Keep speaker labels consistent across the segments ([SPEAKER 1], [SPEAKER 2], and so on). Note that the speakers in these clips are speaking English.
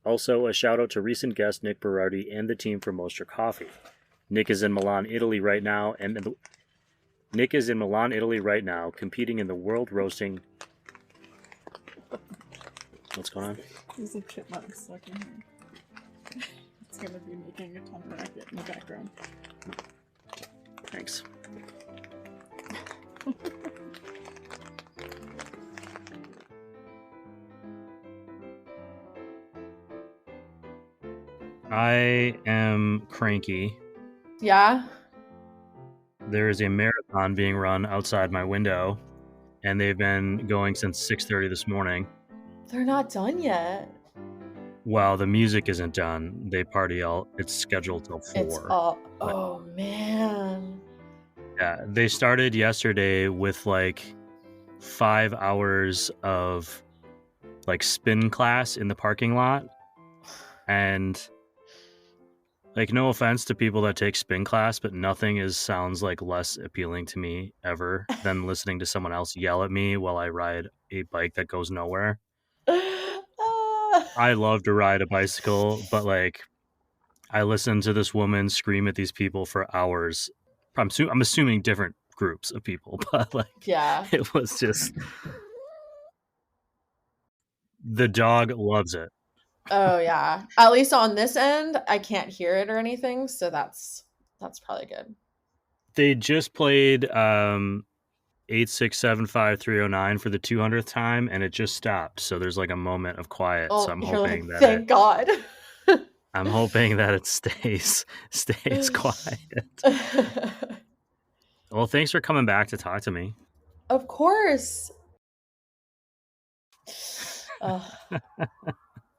[SPEAKER 1] Also, a shout out to recent guest Nick Berardi and the team from Mostra Coffee. Nick is in Milan, Italy right now, competing in the World Roasting. What's going on?
[SPEAKER 2] There's a chipmunk stuck in here. It's gonna be making a ton of racket in the background.
[SPEAKER 1] Thanks. I am cranky.
[SPEAKER 3] Yeah?
[SPEAKER 1] There is a marathon being run outside my window, and they've been going since 6:30 this morning.
[SPEAKER 3] They're not done yet.
[SPEAKER 1] Well, the music isn't done. They party all. It's scheduled till 4.
[SPEAKER 3] It's all. Oh, man.
[SPEAKER 1] Yeah, they started yesterday with like 5 hours of like spin class in the parking lot, and like, no offense to people that take spin class, but nothing sounds like less appealing to me ever than listening to someone else yell at me while I ride a bike that goes nowhere. I love to ride a bicycle, but like, I listen to this woman scream at these people for hours. I'm assuming different groups of people, but like,
[SPEAKER 3] Yeah.
[SPEAKER 1] it was just, the dog loves it.
[SPEAKER 3] Oh, yeah. At least on this end, I can't hear it or anything, so that's probably good.
[SPEAKER 1] They just played 8675309 for the 200th time, and it just stopped. So there's like a moment of quiet.
[SPEAKER 3] Oh,
[SPEAKER 1] so I'm
[SPEAKER 3] you're
[SPEAKER 1] hoping
[SPEAKER 3] like,
[SPEAKER 1] that
[SPEAKER 3] thank God.
[SPEAKER 1] I'm hoping that it stays quiet. Well, thanks for coming back to talk to me.
[SPEAKER 3] Of course. Oh,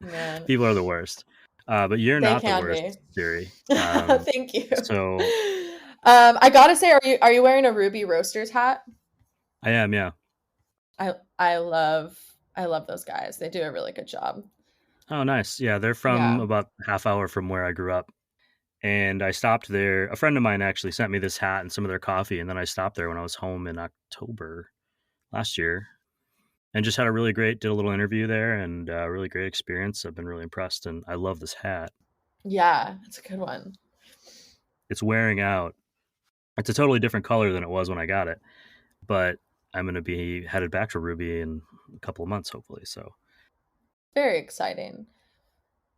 [SPEAKER 3] man.
[SPEAKER 1] People are the worst. But you're
[SPEAKER 3] They
[SPEAKER 1] not the
[SPEAKER 3] can
[SPEAKER 1] worst,
[SPEAKER 3] be.
[SPEAKER 1] Siri.
[SPEAKER 3] Thank you.
[SPEAKER 1] So
[SPEAKER 3] I gotta say, are you wearing a Ruby Roasters hat?
[SPEAKER 1] I am, yeah.
[SPEAKER 3] I love those guys. They do a really good job.
[SPEAKER 1] Oh, nice. Yeah, they're from about half hour from where I grew up. And I stopped there. A friend of mine actually sent me this hat and some of their coffee. And then I stopped there when I was home in October last year and just did a little interview there, and a really great experience. I've been really impressed, and I love this hat.
[SPEAKER 3] Yeah, it's a good one.
[SPEAKER 1] It's wearing out. It's a totally different color than it was when I got it, but I'm going to be headed back to Ruby in a couple of months, hopefully. So
[SPEAKER 3] very exciting.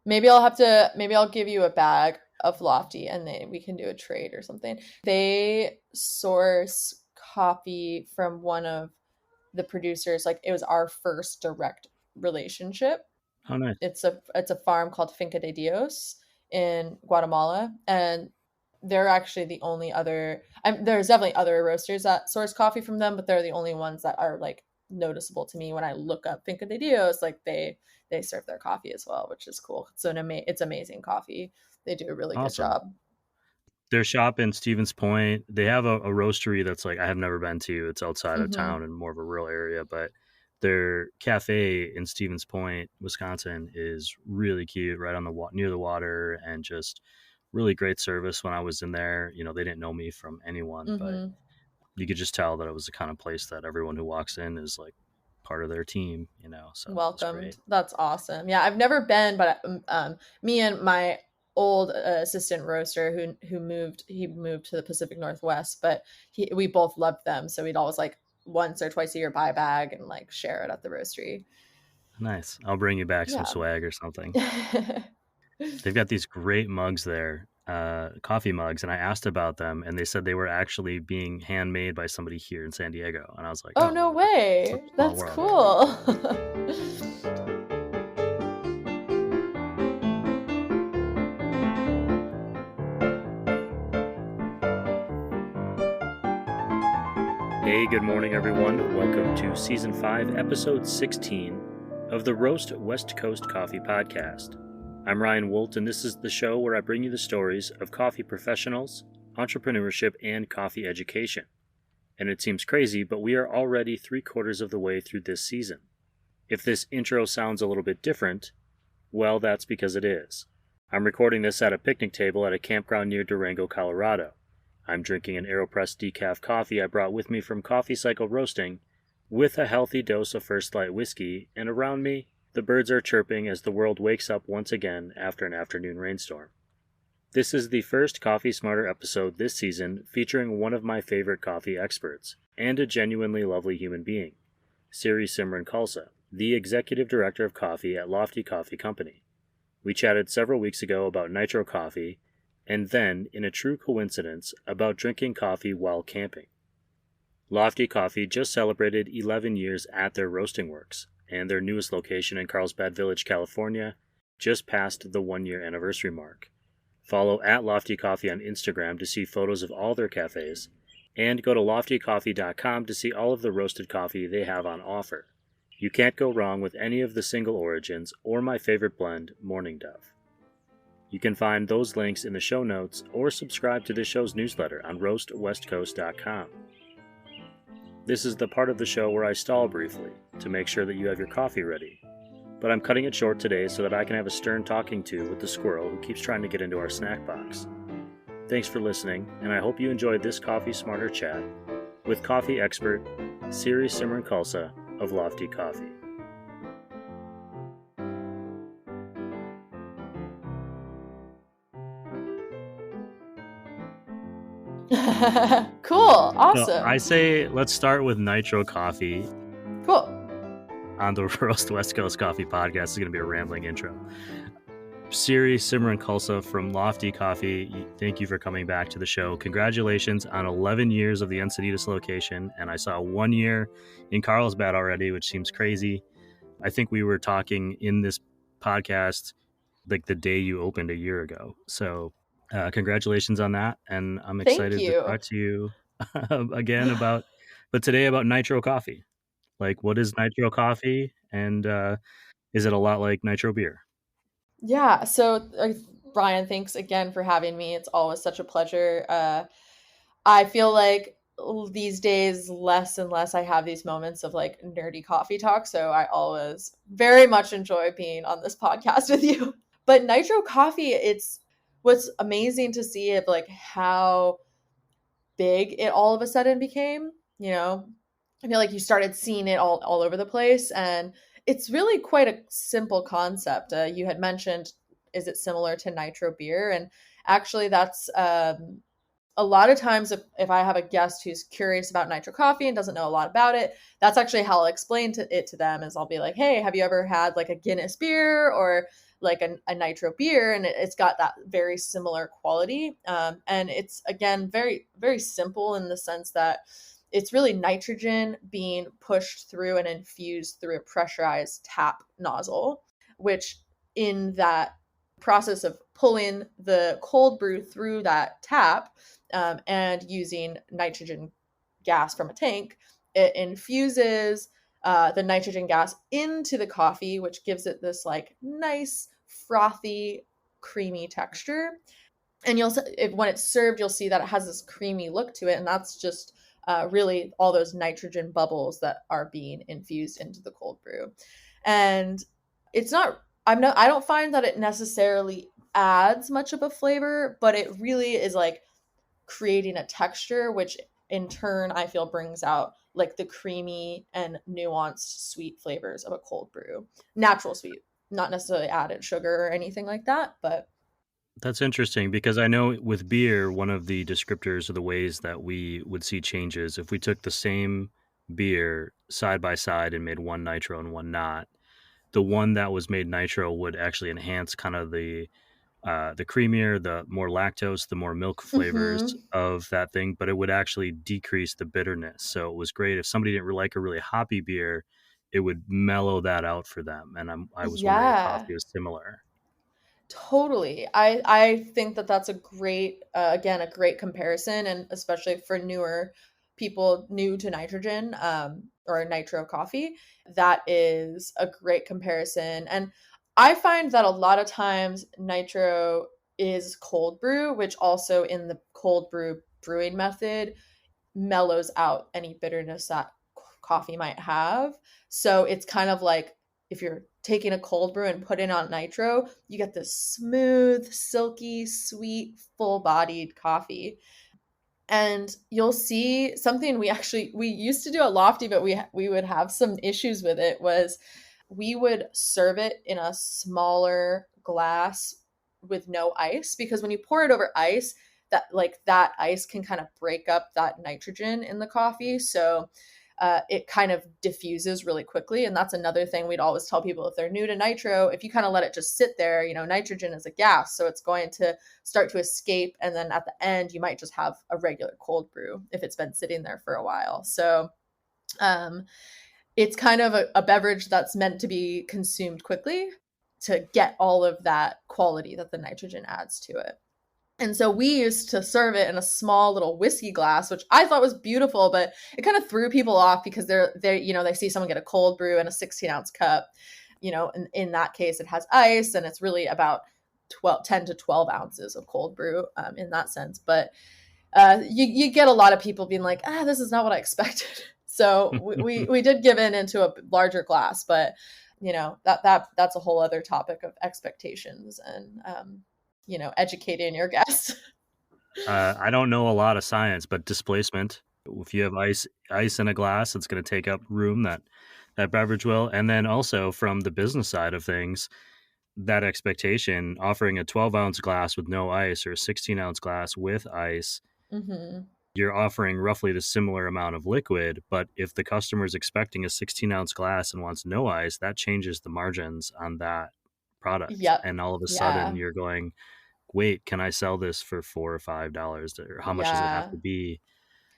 [SPEAKER 3] Maybe I'll give you a bag of Lofty, and then we can do a trade or something. They source coffee from one of the producers. Like, it was our first direct relationship.
[SPEAKER 1] Oh, nice.
[SPEAKER 3] It's a farm called Finca de Dios in Guatemala, and they're actually the only other. There's definitely other roasters that source coffee from them, but they're the only ones that are like noticeable to me when I look up Finca de Dios. Like, they serve their coffee as well, which is cool. So it's amazing coffee. They do a really good job.
[SPEAKER 1] Their shop in Stevens Point, they have a roastery that's like, I have never been to. It's outside of town and more of a rural area, but their cafe in Stevens Point, Wisconsin, is really cute, right on near the water, and just really great service. When I was in there, they didn't know me from anyone, but you could just tell that it was the kind of place that everyone who walks in is like part of their team, so
[SPEAKER 3] welcomed. That's awesome. Yeah, I've never been, but me and my old assistant roaster who moved to the Pacific Northwest, but we both loved them, so we'd always like once or twice a year buy a bag and like share it at the roastery.
[SPEAKER 1] Nice. I'll bring you back some swag or something. They've got these great mugs there, coffee mugs, and I asked about them, and they said they were actually being handmade by somebody here in San Diego, and I was like,
[SPEAKER 3] oh no way, that's cool.
[SPEAKER 1] Hey, good morning, everyone. Welcome to Season 5, Episode 16 of the Roast West Coast Coffee Podcast. I'm Ryan Wolt, and this is the show where I bring you the stories of coffee professionals, entrepreneurship, and coffee education. And it seems crazy, but we are already 3/4 of the way through this season. If this intro sounds a little bit different, well, that's because it is. I'm recording this at a picnic table at a campground near Durango, Colorado. I'm drinking an AeroPress decaf coffee I brought with me from Coffee Cycle Roasting, with a healthy dose of First Light whiskey, and around me, The birds are chirping as the world wakes up once again after an afternoon rainstorm. This is the first Coffee Smarter episode this season featuring one of my favorite coffee experts, and a genuinely lovely human being, Siri Simran Khalsa, the Executive Director of Coffee at Lofty Coffee Company. We chatted several weeks ago about nitro coffee, and then, in a true coincidence, about drinking coffee while camping. Lofty Coffee just celebrated 11 years at their roasting works, and their newest location in Carlsbad Village, California, just passed the 1-year anniversary mark. Follow at Lofty Coffee on Instagram to see photos of all their cafes, and go to loftycoffee.com to see all of the roasted coffee they have on offer. You can't go wrong with any of the single origins or my favorite blend, Morning Dove. You can find those links in the show notes or subscribe to this show's newsletter on roastwestcoast.com. This is the part of the show where I stall briefly to make sure that you have your coffee ready. But I'm cutting it short today so that I can have a stern talking to with the squirrel who keeps trying to get into our snack box. Thanks for listening, and I hope you enjoyed this Coffee Smarter chat with coffee expert Siri Simran Khalsa of Lofty Coffee.
[SPEAKER 3] Cool. Awesome.
[SPEAKER 1] So I say let's start with nitro coffee.
[SPEAKER 3] Cool.
[SPEAKER 1] On the Roast West Coast Coffee Podcast. Is going to be a rambling intro. Siri Simran Khalsa from Lofty Coffee, thank you for coming back to the show. Congratulations on 11 years of the Encinitas location, and I saw 1 year in Carlsbad already, which seems crazy. I think we were talking in this podcast like the day you opened a year ago. So congratulations on that, and I'm excited to talk to you again today about nitro coffee. Like, what is nitro coffee, and is it a lot like nitro beer?
[SPEAKER 3] Yeah, so Brian, thanks again for having me. It's always such a pleasure. I feel like these days, less and less I have these moments of like nerdy coffee talk, so I always very much enjoy being on this podcast with you. But nitro coffee, it's what's amazing to see of like how big it all of a sudden became, you know? I feel like you started seeing it all over the place, and it's really quite a simple concept. You had mentioned, is it similar to nitro beer? And actually that's a lot of times if I have a guest who's curious about nitro coffee and doesn't know a lot about it, that's actually how I'll explain it to them, is I'll be like, hey, have you ever had like a Guinness beer or like a nitro beer? And it's got that very similar quality. And it's, again, very, very simple in the sense that it's really nitrogen being pushed through and infused through a pressurized tap nozzle, which in that process of pulling the cold brew through that tap and using nitrogen gas from a tank, it infuses the nitrogen gas into the coffee, which gives it this like nice, frothy, creamy texture. And when it's served, you'll see that it has this creamy look to it. And that's just really all those nitrogen bubbles that are being infused into the cold brew. And it's not, I don't find that it necessarily adds much of a flavor, but it really is like creating a texture, which in turn I feel brings out like the creamy and nuanced sweet flavors of a cold brew. Natural sweet, not necessarily added sugar or anything like that, but
[SPEAKER 1] that's interesting, because I know with beer, one of the descriptors of the ways that we would see changes, if we took the same beer side by side and made one nitro and one not, the one that was made nitro would actually enhance kind of the creamier, the more lactose, the more milk flavors of that thing, but it would actually decrease the bitterness. So it was great. If somebody didn't like a really hoppy beer, it would mellow that out for them. And I was wondering if coffee was similar.
[SPEAKER 3] Totally. I think that that's a great, again, a great comparison, and especially for newer people new to nitrogen or nitro coffee, that is a great comparison. And I find that a lot of times nitro is cold brew, which also in the cold brew brewing method mellows out any bitterness that coffee might have. So it's kind of like if you're taking a cold brew and putting on nitro, you get this smooth, silky, sweet, full-bodied coffee. And you'll see something we used to do at Lofty, but we would have some issues with it, was we would serve it in a smaller glass with no ice, because when you pour it over ice, that ice can kind of break up that nitrogen in the coffee. So it kind of diffuses really quickly. And that's another thing we'd always tell people if they're new to nitro, if you kind of let it just sit there, nitrogen is a gas. So it's going to start to escape. And then at the end, you might just have a regular cold brew if it's been sitting there for a while. So it's kind of a beverage that's meant to be consumed quickly to get all of that quality that the nitrogen adds to it. And so we used to serve it in a small little whiskey glass, which I thought was beautiful, but it kind of threw people off because they see someone get a cold brew in a 16-ounce cup. In that case, it has ice, and it's really about 10 to 12 ounces of cold brew in that sense. But you get a lot of people being like, this is not what I expected. So we did give into a larger glass, but that's a whole other topic of expectations and educating your guests.
[SPEAKER 1] I don't know a lot of science, but displacement. If you have ice in a glass, it's going to take up room that beverage will. And then also from the business side of things, that expectation, offering a 12-ounce glass with no ice or a 16-ounce glass with ice, you're offering roughly the similar amount of liquid. But if the customer is expecting a 16-ounce glass and wants no ice, that changes the margins on that product.
[SPEAKER 3] Yep.
[SPEAKER 1] And all of a sudden you're going, wait, can I sell this for $4 or $5? Or how much does it have to be?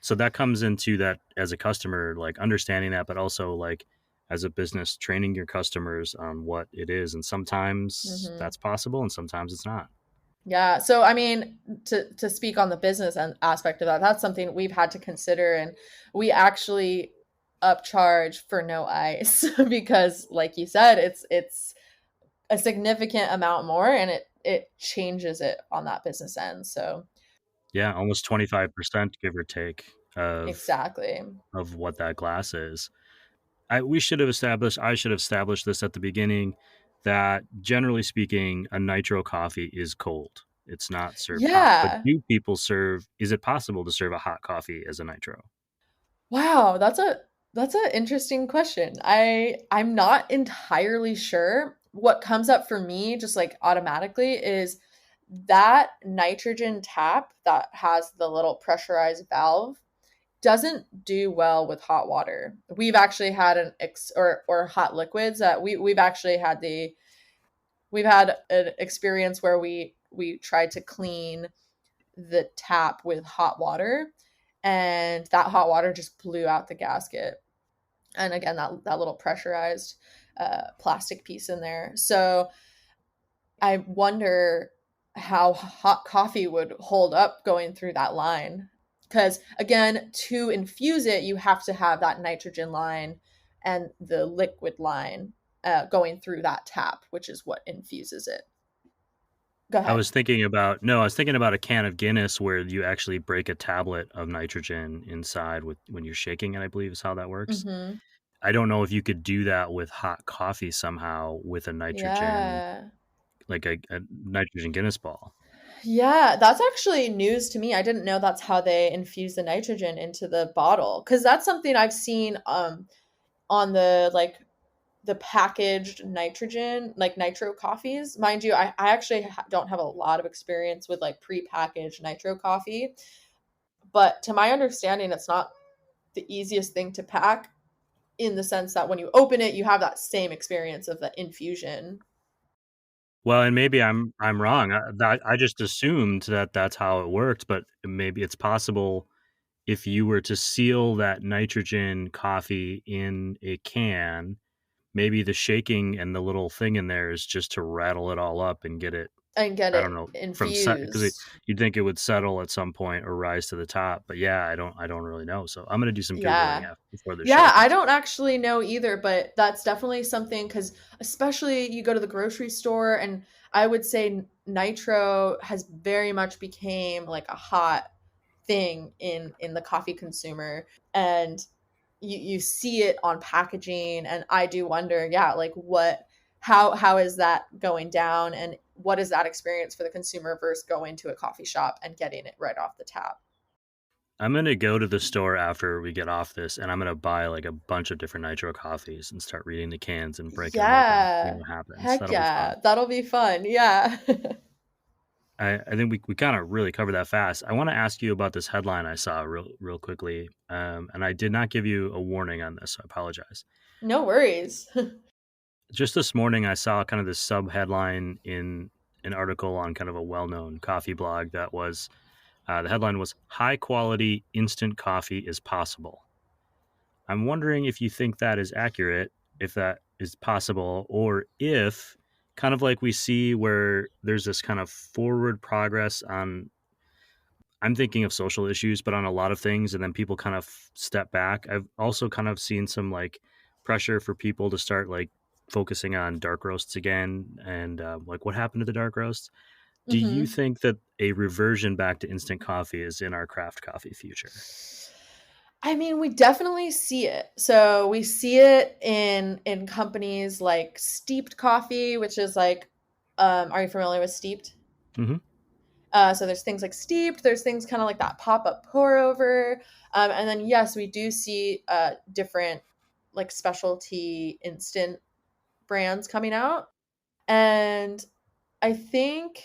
[SPEAKER 1] So that comes into that as a customer, like understanding that, but also like as a business, training your customers on what it is. And sometimes that's possible and sometimes it's not.
[SPEAKER 3] Yeah. So, I mean, to speak on the business aspect of that, that's something we've had to consider. And we actually upcharge for no ice because, like you said, it's a significant amount more, and it changes it on that business end. So
[SPEAKER 1] yeah, almost 25% give or take
[SPEAKER 3] exactly
[SPEAKER 1] of what that glass is. I should have established this at the beginning, that generally speaking, a nitro coffee is cold. It's not served hot. But is it possible to serve a hot coffee as a nitro?
[SPEAKER 3] Wow, that's an interesting question. I'm not entirely sure. What comes up for me just like automatically is that nitrogen tap that has the little pressurized valve doesn't do well with hot water. We've actually had or hot liquids that we've actually had we've had an experience where we tried to clean the tap with hot water, and that hot water just blew out the gasket. And again, that little pressurized plastic piece in there. So I wonder how hot coffee would hold up going through that line. Because again, to infuse it, you have to have that nitrogen line and the liquid line going through that tap, which is what infuses it. Go ahead.
[SPEAKER 1] I was thinking about a can of Guinness where you actually break a tablet of nitrogen inside when you're shaking it, I believe is how that works.
[SPEAKER 3] Mm-hmm.
[SPEAKER 1] I don't know if you could do that with hot coffee somehow with a nitrogen, like a nitrogen Guinness ball.
[SPEAKER 3] Yeah, that's actually news to me. I didn't know that's how they infuse the nitrogen into the bottle, because that's something I've seen on the packaged nitrogen, like nitro coffees. Mind you, I actually don't have a lot of experience with like pre-packaged nitro coffee, but to my understanding, it's not the easiest thing to pack, in the sense that when you open it, you have that same experience of the infusion.
[SPEAKER 1] Well, and maybe I'm wrong. I just assumed that that's how it worked, but maybe it's possible if you were to seal that nitrogen coffee in a can, maybe the shaking and the little thing in there is just to rattle it all up and get it.
[SPEAKER 3] And get
[SPEAKER 1] I
[SPEAKER 3] it
[SPEAKER 1] don't know,
[SPEAKER 3] infused.
[SPEAKER 1] because you'd think it would settle at some point or rise to the top, but yeah, I don't really know. So I'm gonna do some googling before the show.
[SPEAKER 3] Yeah, I don't actually know either, but that's definitely something, because especially you go to the grocery store, and I would say nitro has very much became like a hot thing in the coffee consumer, and you see it on packaging, and I do wonder, like how is that going down, and what is that experience for the consumer versus going to a coffee shop and getting it right off the tap?
[SPEAKER 1] I'm going to go to the store after we get off this, and I'm going to buy like a bunch of different nitro coffees and start reading the cans and breaking them open, seeing
[SPEAKER 3] Yeah.
[SPEAKER 1] what happens.
[SPEAKER 3] Heck
[SPEAKER 1] That'll be
[SPEAKER 3] yeah.
[SPEAKER 1] fun.
[SPEAKER 3] That'll be fun. Yeah.
[SPEAKER 1] I think we kind of really covered that fast. I want to ask you about this headline I saw real quickly, and I did not give you a warning on this, so I apologize.
[SPEAKER 3] No worries.
[SPEAKER 1] Just this morning, I saw kind of this sub headline in an article on kind of a well-known coffee blog that was the headline was "High quality instant coffee is possible." I'm wondering if you think that is accurate, if that is possible, or if kind of like we see where there's this kind of forward progress on, I'm thinking of social issues, but on a lot of things, and then people kind of step back. I've also kind of seen some like pressure for people to start like focusing on dark roasts again, and like what happened to the dark roasts. Do you
[SPEAKER 3] hmm
[SPEAKER 1] think that a reversion back to instant coffee is in our craft coffee future?
[SPEAKER 3] I mean, we definitely see it. So we see it in companies like Steeped Coffee, which is like, are you familiar with Steeped?
[SPEAKER 1] Hmm.
[SPEAKER 3] So there's things like Steeped, there's things kind of like that pop up pour over, and then yes, we do see different like specialty instant brands coming out, and I think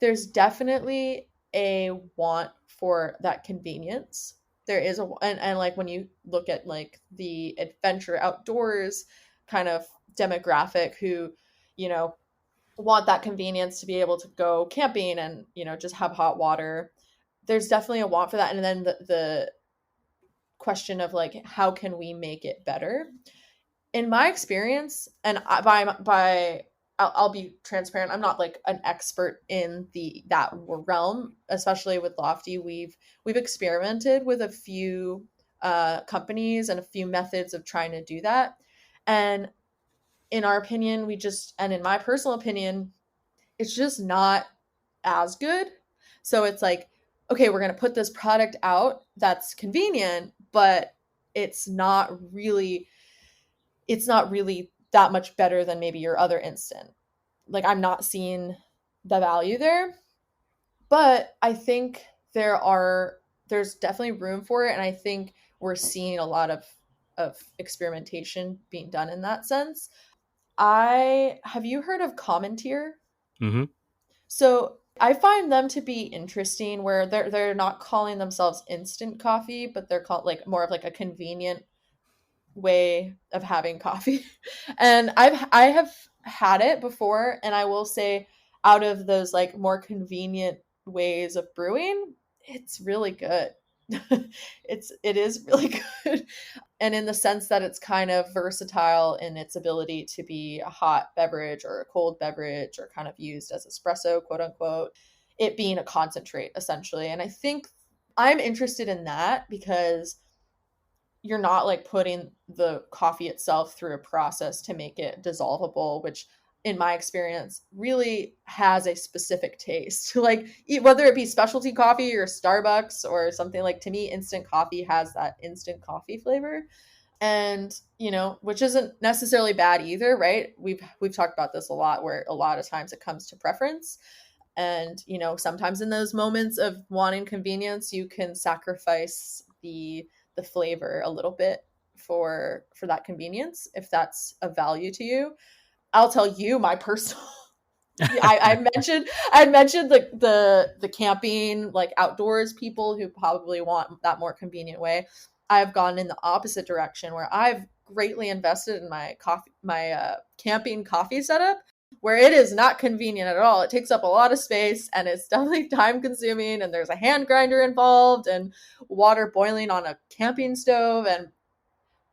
[SPEAKER 3] there's definitely a want for that convenience. There is and like when you look at like the adventure outdoors kind of demographic who, you know, want that convenience to be able to go camping and, you know, just have hot water. There's definitely a want for that. And then the question of like, how can we make it better? In my experience, and I'll be transparent. I'm not like an expert in that realm, especially with Lofty. We've experimented with a few companies and a few methods of trying to do that, and in our opinion, and in my personal opinion, it's just not as good. So it's like, okay, we're going to put this product out that's convenient, but it's not really it's not really that much better than maybe your other instant. Like I'm not seeing the value there, but I think there's definitely room for it, and I think we're seeing a lot of experimentation being done in that sense. I have you heard of Commentier?
[SPEAKER 1] Hmm.
[SPEAKER 3] So I find them to be interesting where they're not calling themselves instant coffee, but they're called like more of like a convenient way of having coffee. And I have had it before, and I will say out of those like more convenient ways of brewing, it's really good. It is really good. And in the sense that it's kind of versatile in its ability to be a hot beverage or a cold beverage or kind of used as espresso, quote unquote, it being a concentrate essentially. And I think I'm interested in that because you're not like putting the coffee itself through a process to make it dissolvable, which in my experience really has a specific taste. Like whether it be specialty coffee or Starbucks or something, like to me instant coffee has that instant coffee flavor. And you know, which isn't necessarily bad either, right? We've talked about this a lot where a lot of times it comes to preference. And you know, sometimes in those moments of wanting convenience you can sacrifice the flavor a little bit for that convenience if that's a value to you. I'll tell you my personal I mentioned the camping like outdoors people who probably want that more convenient way. I've gone in the opposite direction where I've greatly invested in my camping coffee setup where it is not convenient at all. It takes up a lot of space and it's definitely time consuming, and there's a hand grinder involved and water boiling on a camping stove. And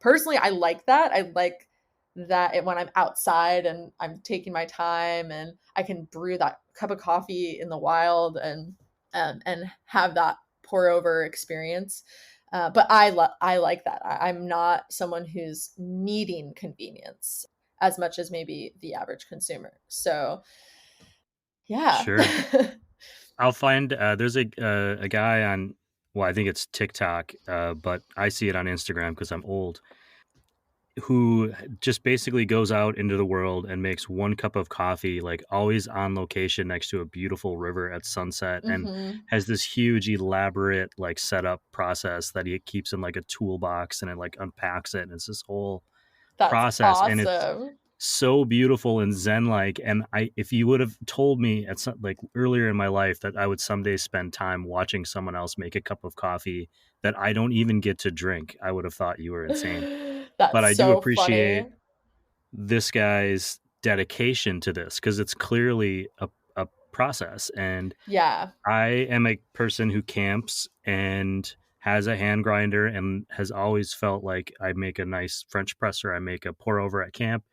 [SPEAKER 3] personally, I like that. I like that when I'm outside and I'm taking my time and I can brew that cup of coffee in the wild and have that pour over experience. But I like that. I'm not someone who's needing convenience as much as maybe the average consumer. So yeah.
[SPEAKER 1] Sure. I'll find there's a guy on, well, I think it's TikTok, but I see it on Instagram because I'm old. who just basically goes out into the world and makes one cup of coffee, like always on location next to a beautiful river at sunset, and
[SPEAKER 3] Mm-hmm.
[SPEAKER 1] has this huge elaborate like setup process that he keeps in like a toolbox, and it like unpacks it, and it's this whole
[SPEAKER 3] That's
[SPEAKER 1] process, and it's
[SPEAKER 3] awesome.
[SPEAKER 1] so beautiful and zen like. And if you would have told me at some like earlier in my life that I would someday spend time watching someone else make a cup of coffee that I don't even get to drink, I would have thought you were insane. But
[SPEAKER 3] That's
[SPEAKER 1] I do
[SPEAKER 3] so funny.
[SPEAKER 1] appreciate this guy's dedication to this, because it's clearly a process. And
[SPEAKER 3] Yeah,
[SPEAKER 1] I am a person who camps and has a hand grinder and has always felt like I make a nice French presser. I make a pour over at camp.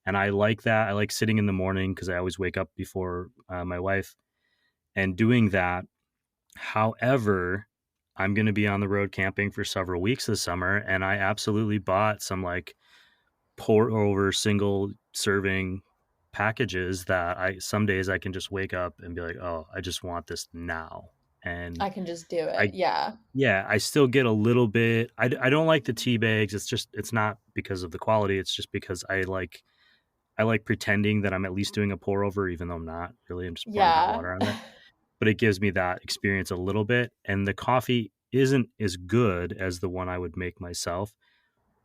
[SPEAKER 1] And I like that. I like sitting in the morning because I always wake up before my wife and doing that. However, I'm going to be on the road camping for several weeks this summer. And I absolutely bought some like pour over single serving packages that some days I can just wake up and be like, oh, I just want this now. And
[SPEAKER 3] I can just do it.
[SPEAKER 1] I,
[SPEAKER 3] Yeah.
[SPEAKER 1] yeah, I still get a little bit. I don't like the tea bags. It's not because of the quality. It's just because I like pretending that I'm at least doing a pour over, even though I'm not really. I'm just pouring hot
[SPEAKER 3] Yeah.
[SPEAKER 1] water on it. But it gives me that experience a little bit. And the coffee isn't as good as the one I would make myself.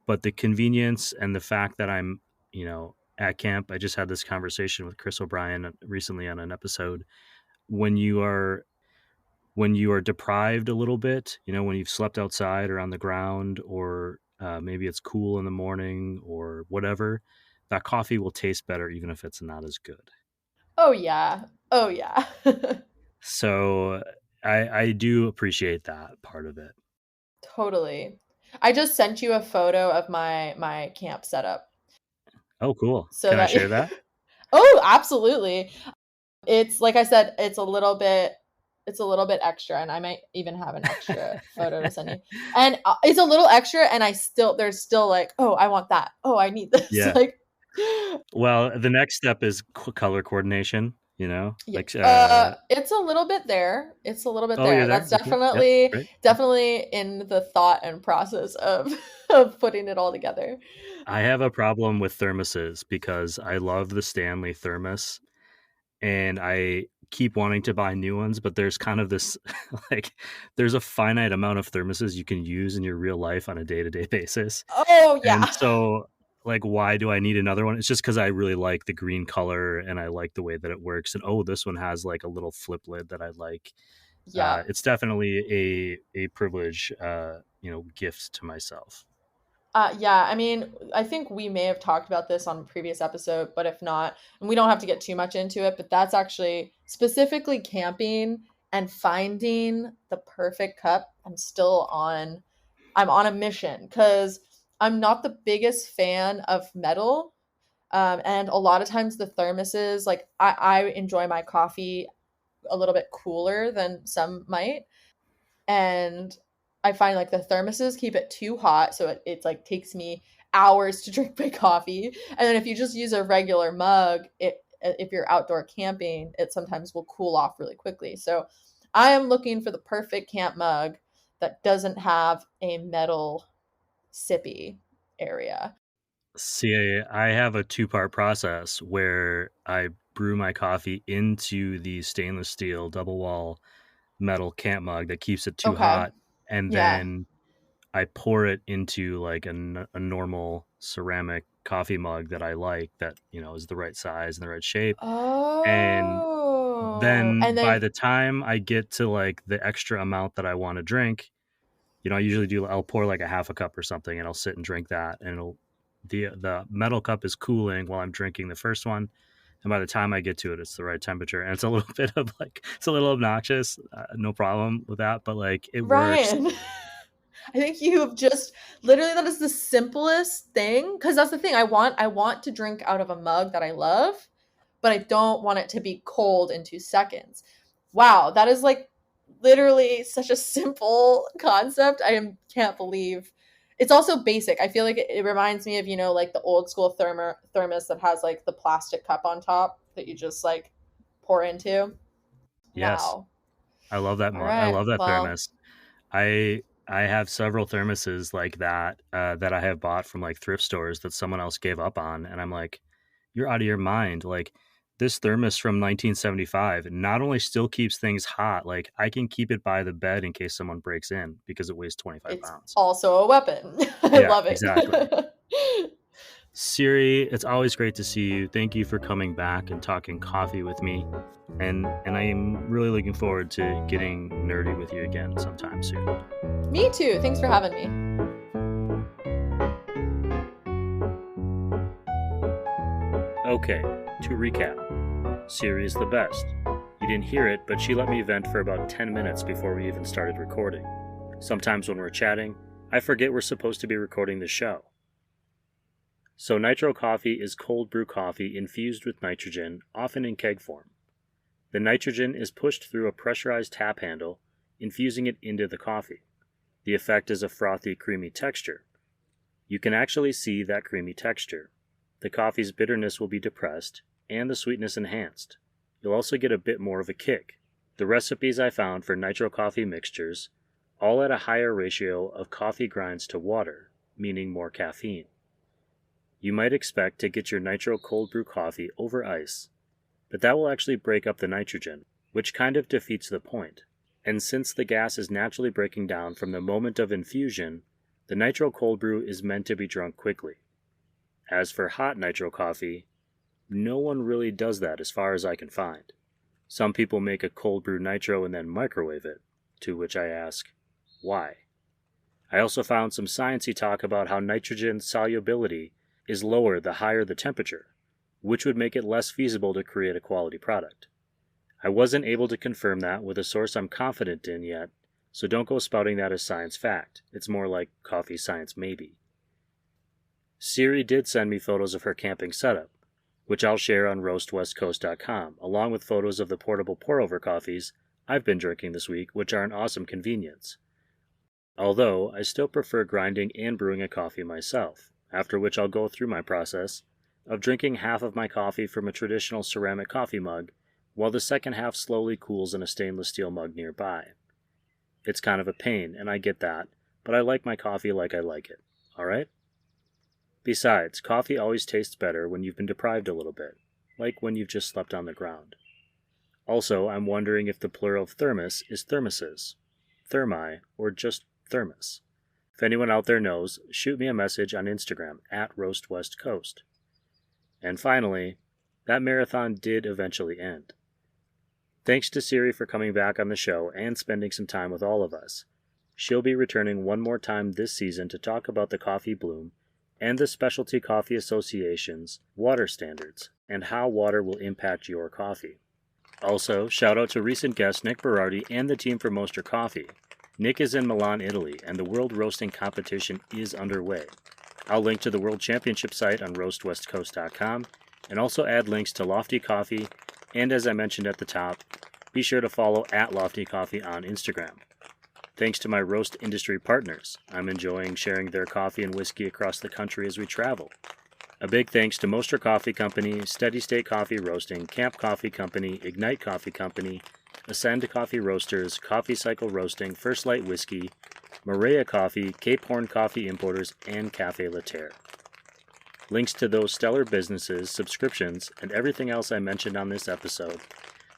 [SPEAKER 1] But the convenience and the fact that I'm, at camp, I just had this conversation with Chris O'Brien recently on an episode. When you are deprived a little bit, when you've slept outside or on the ground, or maybe it's cool in the morning or whatever, that coffee will taste better even if it's not as good.
[SPEAKER 3] Oh yeah. Oh yeah.
[SPEAKER 1] So I do appreciate that part of it.
[SPEAKER 3] Totally. I just sent you a photo of my camp setup.
[SPEAKER 1] Oh, cool.
[SPEAKER 3] So
[SPEAKER 1] Can I
[SPEAKER 3] that
[SPEAKER 1] share that?
[SPEAKER 3] Oh, absolutely. It's like I said, it's a little bit extra, and I might even have an extra photo to send you. And it's a little extra, and there's still like, oh, I want that. Oh, I need this.
[SPEAKER 1] Yeah.
[SPEAKER 3] Like,
[SPEAKER 1] Well, the next step is color coordination,
[SPEAKER 3] yeah.
[SPEAKER 1] like,
[SPEAKER 3] It's a little bit there. It's a little bit
[SPEAKER 1] oh,
[SPEAKER 3] there.
[SPEAKER 1] you're there.
[SPEAKER 3] That's
[SPEAKER 1] Okay. Yep. Right.
[SPEAKER 3] definitely in the thought and process of of putting it all together.
[SPEAKER 1] I have a problem with thermoses because I love the Stanley thermos, and I keep wanting to buy new ones, but there's kind of this like there's a finite amount of thermoses you can use in your real life on a day-to-day basis.
[SPEAKER 3] Oh yeah.
[SPEAKER 1] And so like, why do I need another one? It's just because I really like the green color and I like the way that it works. And oh, this one has like a little flip lid that I like.
[SPEAKER 3] Yeah.
[SPEAKER 1] It's definitely a privilege, gift to myself.
[SPEAKER 3] Yeah, I mean, I think we may have talked about this on a previous episode, but if not, and we don't have to get too much into it, but that's actually specifically camping and finding the perfect cup. I'm on a mission because I'm not the biggest fan of metal. And a lot of times the thermoses, like I enjoy my coffee a little bit cooler than some might. And I find like the thermoses keep it too hot, so it's like takes me hours to drink my coffee. And then if you just use a regular mug, if you're outdoor camping, it sometimes will cool off really quickly. So I am looking for the perfect camp mug that doesn't have a metal sippy area.
[SPEAKER 1] See, I have a two-part process where I brew my coffee into the stainless steel double wall metal camp mug that keeps it too
[SPEAKER 3] Okay.
[SPEAKER 1] hot, and
[SPEAKER 3] Yeah.
[SPEAKER 1] then I pour it into like a normal ceramic coffee mug that I like, that is the right size and the right shape. And
[SPEAKER 3] Oh.
[SPEAKER 1] then
[SPEAKER 3] And
[SPEAKER 1] by
[SPEAKER 3] then
[SPEAKER 1] the time I get to like the extra amount that I want to drink, I'll pour like a half a cup or something, and I'll sit and drink that, and the metal cup is cooling while I'm drinking the first one. And by the time I get to it, it's the right temperature. And it's a little bit of like, it's a little obnoxious. No problem with that. But like, it works.
[SPEAKER 3] Ryan, I think you have just literally that is the simplest thing, because that's the thing. I want to drink out of a mug that I love, but I don't want it to be cold in 2 seconds. Wow, that is like literally such a simple concept. Can't believe it's also basic. I feel like it reminds me of, like the old school thermos that has like the plastic cup on top that you just like pour into.
[SPEAKER 1] Yes.
[SPEAKER 3] Wow.
[SPEAKER 1] I love that
[SPEAKER 3] All
[SPEAKER 1] mug. I
[SPEAKER 3] right.
[SPEAKER 1] love that
[SPEAKER 3] Well,
[SPEAKER 1] thermos. I I have several thermoses like that that I have bought from like thrift stores that someone else gave up on, and I'm like, you're out of your mind. Like this thermos from 1975 not only still keeps things hot, like I can keep it by the bed in case someone breaks in because it weighs 25
[SPEAKER 3] It's
[SPEAKER 1] pounds.
[SPEAKER 3] also a weapon. I
[SPEAKER 1] Yeah,
[SPEAKER 3] love it.
[SPEAKER 1] exactly. Siri, it's always great to see you. Thank you for coming back and talking coffee with me. And I am really looking forward to getting nerdy with you again sometime soon.
[SPEAKER 3] Me too. Thanks for having me.
[SPEAKER 1] Okay, to recap, Siri is the best. You didn't hear it, but she let me vent for about 10 minutes before we even started recording. Sometimes when we're chatting, I forget we're supposed to be recording the show. So nitro coffee is cold brew coffee infused with nitrogen, often in keg form. The nitrogen is pushed through a pressurized tap handle, infusing it into the coffee. The effect is a frothy, creamy texture. You can actually see that creamy texture. The coffee's bitterness will be depressed, and the sweetness enhanced. You'll also get a bit more of a kick. The recipes I found for nitro coffee mixtures all at a higher ratio of coffee grinds to water, meaning more caffeine. You might expect to get your nitro cold brew coffee over ice, but that will actually break up the nitrogen, which kind of defeats the point. And since the gas is naturally breaking down from the moment of infusion, the nitro cold brew is meant to be drunk quickly. As for hot nitro coffee, no one really does that as far as I can find. Some people make a cold brew nitro and then microwave it, to which I ask, why? I also found some sciencey talk about how nitrogen solubility is lower the higher the temperature, which would make it less feasible to create a quality product. I wasn't able to confirm that with a source I'm confident in yet, so don't go spouting that as science fact. It's more like coffee science maybe. Siri did send me photos of her camping setup, which I'll share on roastwestcoast.com, along with photos of the portable pour-over coffees I've been drinking this week, which are an awesome convenience. Although, I still prefer grinding and brewing a coffee myself, after which I'll go through my process of drinking half of my coffee from a traditional ceramic coffee mug, while the second half slowly cools in a stainless steel mug nearby. It's kind of a pain, and I get that, but I like my coffee like I like it, alright? Besides, coffee always tastes better when you've been deprived a little bit, like when you've just slept on the ground. Also, I'm wondering if the plural of thermos is thermoses, thermi, or just thermos. If anyone out there knows, shoot me a message on Instagram at RoastWestCoast. And finally, that marathon did eventually end. Thanks to Siri for coming back on the show and spending some time with all of us. She'll be returning one more time this season to talk about the coffee bloom and the Specialty Coffee Association's water standards and how water will impact your coffee. Also, shout out to recent guest Nick Berardi and the team for Moster Coffee. Nick is in Milan, Italy, and the World Roasting Competition is underway. I'll link to the World Championship site on roastwestcoast.com and also add links to Lofty Coffee, and as I mentioned at the top, be sure to follow at Lofty Coffee on Instagram. Thanks to my roast industry partners, I'm enjoying sharing their coffee and whiskey across the country as we travel. A big thanks to Moster Coffee Company, Steady State Coffee Roasting, Camp Coffee Company, Ignite Coffee Company, Ascend Coffee Roasters, Coffee Cycle Roasting, First Light Whiskey, Maria Coffee, Cape Horn Coffee Importers, and Cafe La Terre. Links to those stellar businesses, subscriptions, and everything else I mentioned on this episode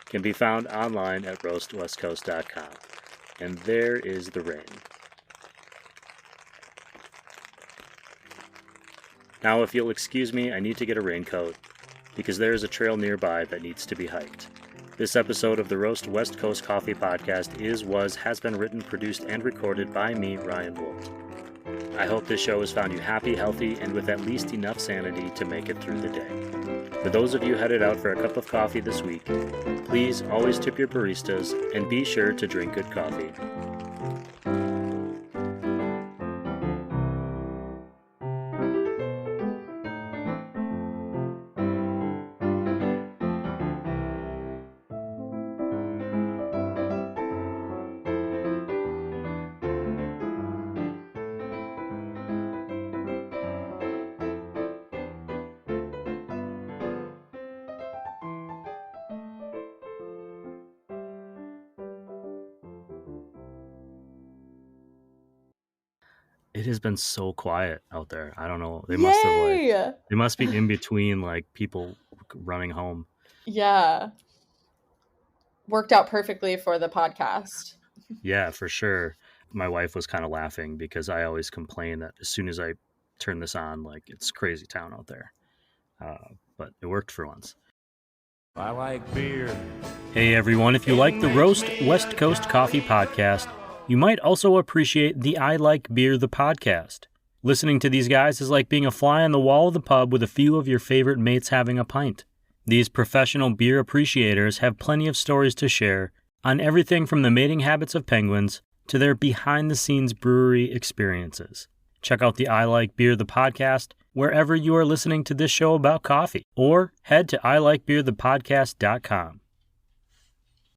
[SPEAKER 1] can be found online at roastwestcoast.com. And there is the rain. Now, if you'll excuse me, I need to get a raincoat, because there is a trail nearby that needs to be hiked. This episode of the Roast West Coast Coffee Podcast has been written, produced, and recorded by me, Ryan Wolt. I hope this show has found you happy, healthy, and with at least enough sanity to make it through the day. For those of you headed out for a cup of coffee this week, please always tip your baristas and be sure to drink good coffee. It has been so quiet out there. I don't know. They
[SPEAKER 3] Yay!
[SPEAKER 1] must be in between like people running home.
[SPEAKER 3] Yeah. Worked out perfectly for the podcast.
[SPEAKER 1] Yeah, for sure. My wife was kind of laughing because I always complain that as soon as I turn this on, like it's crazy town out there. But it worked for once.
[SPEAKER 4] I like beer.
[SPEAKER 1] Hey everyone, if you like the Roast West Coast Coffee podcast, you might also appreciate the I Like Beer the podcast. Listening to these guys is like being a fly on the wall of the pub with a few of your favorite mates having a pint. These professional beer appreciators have plenty of stories to share on everything from the mating habits of penguins to their behind-the-scenes brewery experiences. Check out the I Like Beer the podcast wherever you are listening to this show about coffee, or head to ilikebeerthepodcast.com.